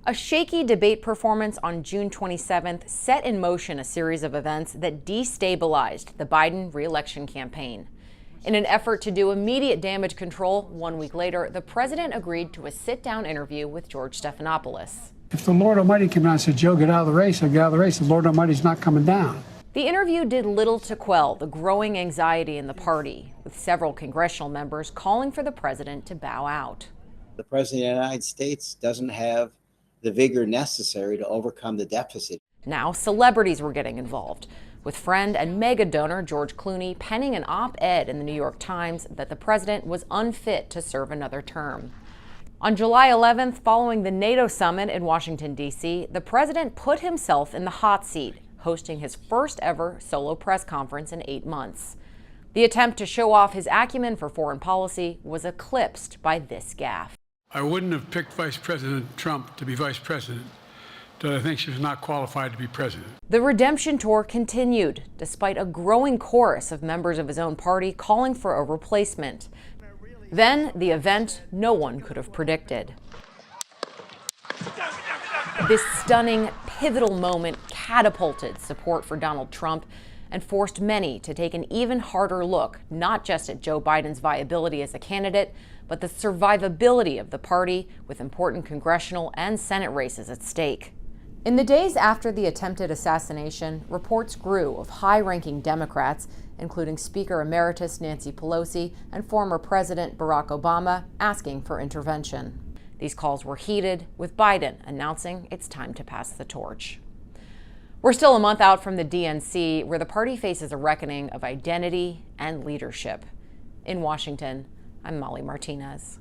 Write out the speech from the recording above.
A shaky debate performance on June 27th set in motion a series of events that destabilized the Biden re-election campaign. In an effort to do immediate damage control, 1 week later, the president agreed to a sit-down interview with George Stephanopoulos. If the Lord Almighty came out and said, Joe, get out of the race, I'd get out of the race. The Lord Almighty's not coming down. The interview did little to quell the growing anxiety in the party, with several congressional members calling for the president to bow out. The president of the United States doesn't have the vigor necessary to overcome the deficit. Now, celebrities were getting involved, with friend and mega donor George Clooney penning an op-ed in the New York Times that the president was unfit to serve another term. On July 11th, following the NATO summit in Washington, D.C., the president put himself in the hot seat, hosting his first ever solo press conference in 8 months. The attempt to show off his acumen for foreign policy was eclipsed by this gaffe. I wouldn't have picked Vice President Trump to be vice president, but I think she was not qualified to be president. The redemption tour continued, despite a growing chorus of members of his own party calling for a replacement. Then, the event no one could have predicted. This stunning, pivotal moment catapulted support for Donald Trump and forced many to take an even harder look, not just at Joe Biden's viability as a candidate, but the survivability of the party with important congressional and Senate races at stake. In the days after the attempted assassination, reports grew of high-ranking Democrats, including Speaker Emeritus Nancy Pelosi and former President Barack Obama, asking for intervention. These calls were heated, with Biden announcing it's time to pass the torch. We're still a month out from the DNC, where the party faces a reckoning of identity and leadership. In Washington, I'm Molly Martinez.